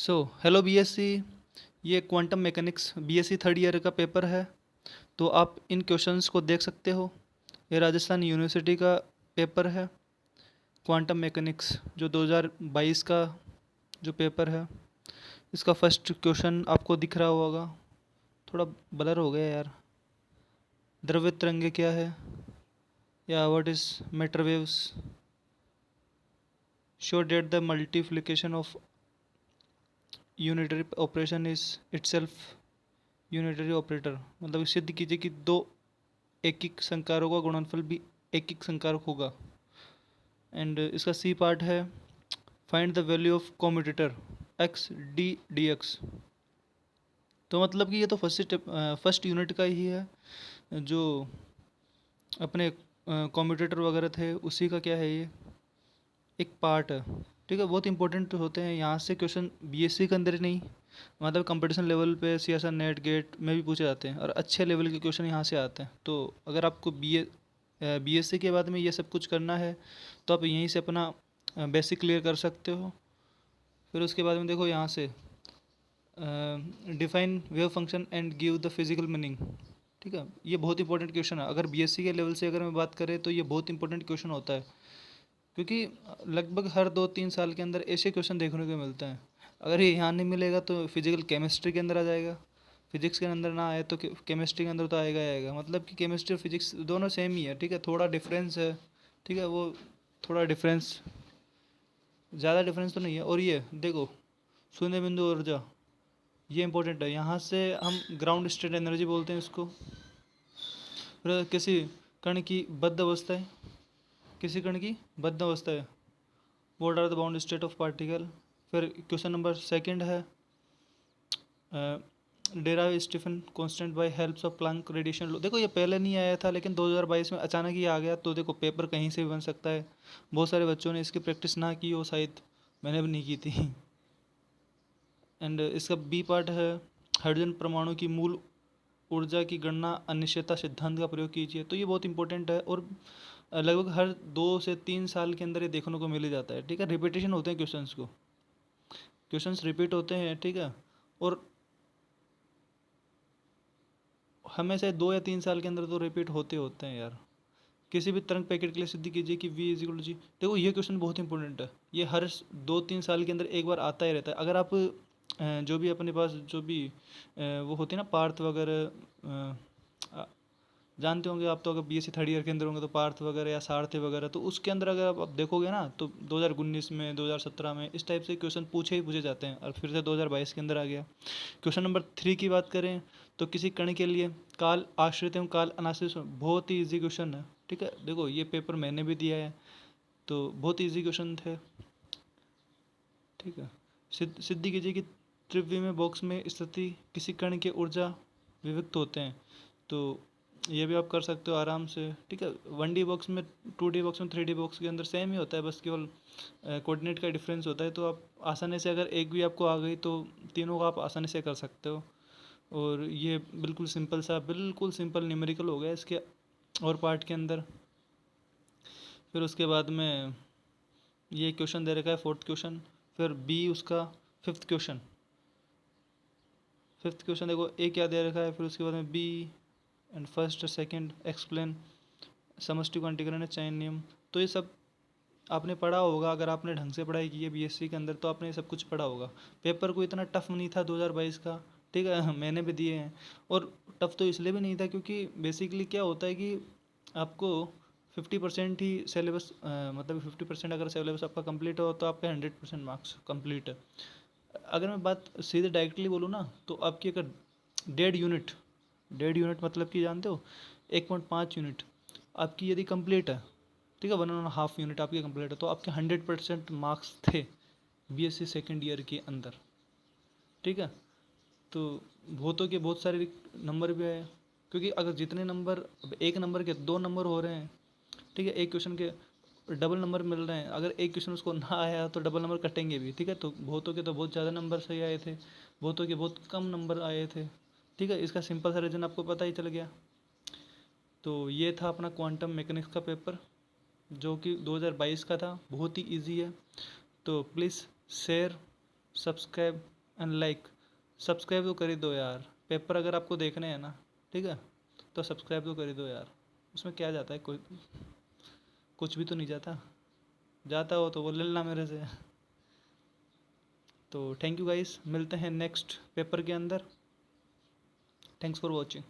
सो hello BSc. ये quantum mechanics BSc third year का paper है। तो आप इन क्वेश्चंस को देख सकते हो। ये राजस्थान यूनिवर्सिटी का पेपर है, क्वांटम मैकेनिक्स, जो 2022 का जो पेपर है। इसका फर्स्ट क्वेश्चन आपको दिख रहा होगा। थोड़ा ब्लर हो गया यार। द्रव्य तरंगे क्या है, या what is matter waves, show that the multiplication of unitary operation is itself unitary operator. मतलब सिद्ध कीजिए कि दो एकिक संकारों का गुणनफल भी एकिक संकारक होगा। एंड इसका सी पार्ट है, find the value of commutator x D D x. तो मतलब कि ये तो फर्स्ट यूनिट का ही है, जो अपने कॉम्यूटेटर वगैरह थे उसी का क्या है ये एक पार्ट है। ठीक है, बहुत इंपॉर्टेंट होते हैं। यहाँ से क्वेश्चन बीएससी के अंदर ही नहीं, मतलब कंपटीशन लेवल पे सीएसआर नेट गेट में भी पूछे जाते हैं, और अच्छे लेवल के क्वेश्चन यहाँ से आते हैं। तो अगर आपको बीएससी के बाद में ये सब कुछ करना है तो आप यहीं से अपना बेसिक क्लियर कर सकते हो। फिर उसके बाद में देखो यहाँ से define wave function and give the physical meaning. ठीक है, ये बहुत इंपॉर्टेंट क्वेश्चन है। अगर बीएससी के लेवल से अगर मैं बात करें तो ये बहुत इंपॉर्टेंट क्वेश्चन होता है, क्योंकि लगभग हर 2-3 साल के अंदर ऐसे क्वेश्चन देखने को मिलते हैं। अगर ये यहाँ नहीं मिलेगा तो फिजिकल केमिस्ट्री के अंदर आ जाएगा। फिजिक्स के अंदर ना आए तो केमिस्ट्री के अंदर तो आएगा ही आएगा। मतलब कि केमिस्ट्री और फिजिक्स दोनों सेम ही है। ठीक है, थोड़ा डिफरेंस है। ठीक है, वो थोड़ा डिफरेंस, ज़्यादा डिफरेंस तो नहीं है। और ये देखो, शून्य बिंदु ऊर्जा, ये इंपॉर्टेंट है। यहाँ से हम ग्राउंड स्टेट एनर्जी बोलते हैं इसको। फिर किसी कण की बद्ध अवस्था है, किसी कण की बद्ध अवस्था है, what are the bound state of particle. फिर क्वेश्चन नंबर सेकंड है, derive Stefan constant by helps of Planck radiation law. देखो ये पहले नहीं आया था, लेकिन 2022 में अचानक ही आ गया। तो देखो पेपर कहीं से भी बन सकता है। बहुत सारे बच्चों ने इसकी प्रैक्टिस ना की हो, शायद मैंने भी नहीं की थी। एंड इसका बी पार्ट है, हाइड्रोजन परमाणु की मूल ऊर्जा की गणना अनिश्चितता सिद्धांत का प्रयोग कीजिए। तो ये बहुत इंपॉर्टेंट है, और लगभग हर 2 से 3 साल के अंदर ये देखने को मिल ही जाता है। ठीक है, रिपीटेशन होते हैं क्वेश्चंस को, क्वेश्चंस रिपीट होते हैं। ठीक है, और हमेशा 2 या 3 साल के अंदर तो रिपीट होते होते हैं यार। किसी भी तरंग पैकेट के लिए सिद्ध कीजिए कि v इज इक्वल टू जी। देखो ये क्वेश्चन बहुत इंपॉर्टेंट है। ये हर 2-3 साल के अंदर एक बार आता ही रहता है। अगर आप जो भी अपने पास जो भी वो होती है ना पार्थ वगैरह, जानते होंगे आप तो। अगर बीएससी थर्ड ईयर के अंदर होंगे तो पार्थ वगैरह या सारथी वगैरह, तो उसके अंदर अगर आप देखोगे ना तो 2019 में, 2017 में इस टाइप से क्वेश्चन पूछे ही पूछे जाते हैं। और फिर से 2022 के अंदर आ गया। क्वेश्चन नंबर 3 की बात करें तो किसी कण के लिए काल आश्रित एवं काल अनाश्रित, बहुत ही ईजी क्वेश्चन है। ठीक है, देखो ये पेपर मैंने भी दिया है, तो बहुत ईजी क्वेश्चन थे। ठीक है, सिद्धि कीजिए कि त्रिविमीय बॉक्स में स्थिति किसी कण के ऊर्जा विविक्त होते हैं। तो ये भी आप कर सकते हो आराम से। ठीक है, 1D बॉक्स में, 2D बॉक्स में, 3D बॉक्स के अंदर सेम ही होता है, बस केवल कोऑर्डिनेट का डिफरेंस होता है। तो आप आसानी से, अगर एक भी आपको आ गई तो तीनों का आप आसानी से कर सकते हो। और ये बिल्कुल सिंपल न्यूमेरिकल हो गया इसके और पार्ट के अंदर। फिर उसके बाद में ये क्वेश्चन दे रखा है, फोर्थ क्वेश्चन। फिर बी उसका फिफ्थ क्वेश्चन देखो, ए क्या दे रखा है, फिर उसके बाद में B and first second explain समष्टि क्वांटीकरण चयन नियम। तो ये सब आपने पढ़ा होगा। अगर आपने ढंग से पढ़ाई की है बीएससी के अंदर तो आपने ये सब कुछ पढ़ा होगा। पेपर को इतना टफ नहीं था 2022 का। ठीक है, मैंने भी दिए हैं। और टफ तो इसलिए भी नहीं था क्योंकि बेसिकली क्या होता है कि आपको 50% ही सिलेबस, मतलब 50% अगर सिलेबस आपका कंप्लीट हो तो आपका 100% मार्क्स कंप्लीट है। अगर मैं बात सीधे डायरेक्टली बोलूँ ना तो आपकी अगर डेढ़ यूनिट, डेढ़ यूनिट मतलब कि जानते हो 1.5 यूनिट आपकी यदि कंप्लीट है, ठीक है, 1.5 यूनिट आपकी कंप्लीट है, तो आपके 100% मार्क्स थे बीएससी सेकेंड ईयर के अंदर। ठीक है, तो बहुतों के बहुत सारे नंबर भी आए, क्योंकि अगर जितने नंबर, अब एक नंबर के 2 नंबर हो रहे हैं। ठीक है, एक क्वेश्चन के डबल नंबर मिल रहे हैं। अगर एक क्वेश्चन उसको ना आया तो डबल नंबर कटेंगे भी। ठीक है, तो बहुतों के तो बहुत ज़्यादा नंबर सही आए थे, बहुतों के बहुत कम नंबर आए थे। ठीक है, इसका सिंपल सा रीज़न आपको पता ही चल गया। तो ये था अपना क्वांटम मैकेनिक्स का पेपर, जो कि 2022 का था। बहुत ही ईजी है। तो please share subscribe and like. Subscribe तो कर ही दो यार, पेपर अगर आपको देखने हैं ना, ठीक है, तो सब्सक्राइब तो कर ही दो यार। उसमें क्या जाता है, कोई कुछ भी तो नहीं जाता। जाता हो तो वो ले लेना मेरे से। तो थैंक यू गाइस, मिलते हैं नेक्स्ट पेपर के अंदर। Thanks for watching.